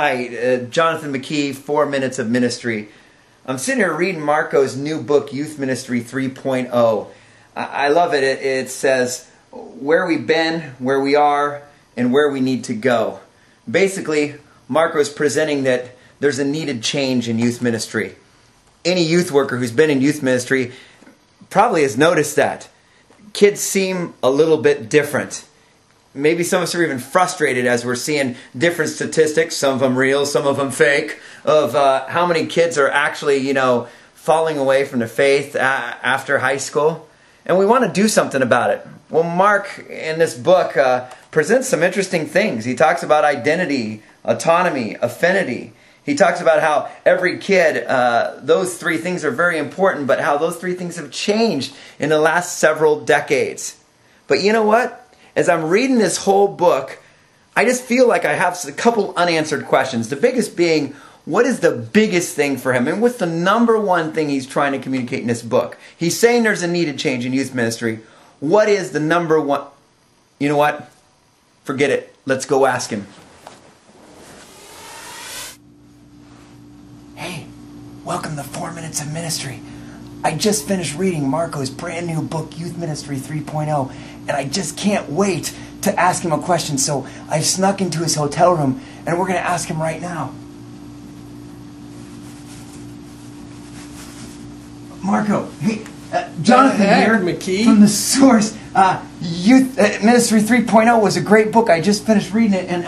Hi, Jonathan McKee, 4 Minutes of Ministry. I'm sitting here reading Marko's new book, Youth Ministry 3.0. I love it. It says where we've been, where we are, and where we need to go. Basically, Marko's presenting that there's a needed change in youth ministry. Any youth worker who's been in youth ministry probably has noticed that. Kids seem a little bit different. Maybe some of us are even frustrated as we're seeing different statistics, some of them real, some of them fake, of how many kids are actually, falling away from the faith after high school. And we want to do something about it. Well, Mark, in this book, presents some interesting things. He talks about identity, autonomy, affinity. He talks about how every kid, those three things are very important, but how those three things have changed in the last several decades. But you know what? As I'm reading this whole book, I just feel like I have a couple unanswered questions. The biggest being, what is the biggest thing for him? And what's the number one thing he's trying to communicate in this book? He's saying there's a needed change in youth ministry. What is the number one? You know what? Forget it. Let's go ask him. Hey, welcome to 4 Minutes of Ministry. I just finished reading Marko's brand new book, Youth Ministry 3.0, and I just can't wait to ask him a question. So I snuck into his hotel room, and we're going to ask him right now. Marko, hey, Jonathan here McKee? From The Source. Youth Ministry 3.0 was a great book. I just finished reading it, and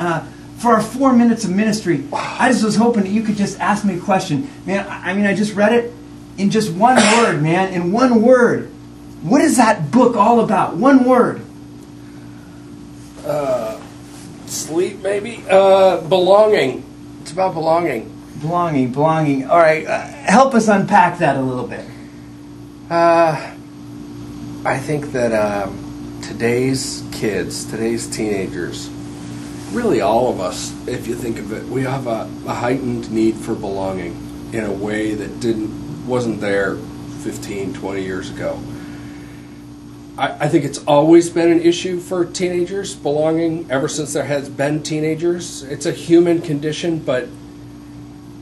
for our 4 Minutes of Ministry, I just was hoping that you could just ask me a question. Man, I just read it in just one word, man. In one word. What is that book all about? One word. Sleep, maybe? Belonging. It's about belonging. Belonging. All right, help us unpack that a little bit. I think that today's kids, today's teenagers, really all of us, if you think of it, we have a heightened need for belonging in a way that wasn't there 15, 20 years ago. I think it's always been an issue for teenagers, belonging, ever since there has been teenagers. It's a human condition, but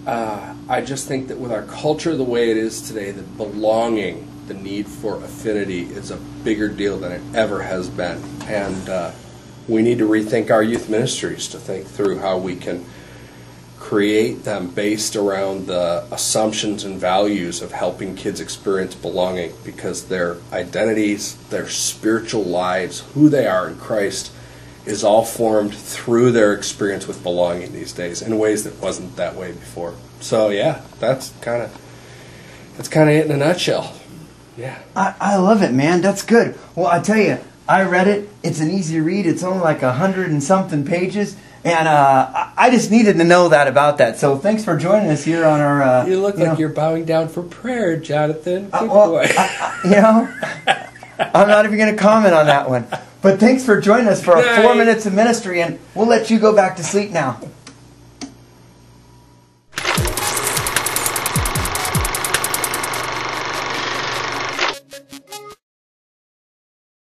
I just think that with our culture the way it is today, that belonging, the need for affinity, is a bigger deal than it ever has been. And we need to rethink our youth ministries to think through how we can create them based around the assumptions and values of helping kids experience belonging, because their identities, their spiritual lives, who they are in Christ, is all formed through their experience with belonging these days in ways that wasn't that way before. So yeah, that's kind of it in a nutshell. Yeah. I love it, man. That's good. Well, I tell you, I read it. It's an easy read. It's only like 100 and something pages. And I just needed to know that about that. So thanks for joining us here on our... you look like you're bowing down for prayer, Jonathan. Good boy. I'm not even going to comment on that one. But thanks for joining us for our 4 Minutes of Ministry, and we'll let you go back to sleep now.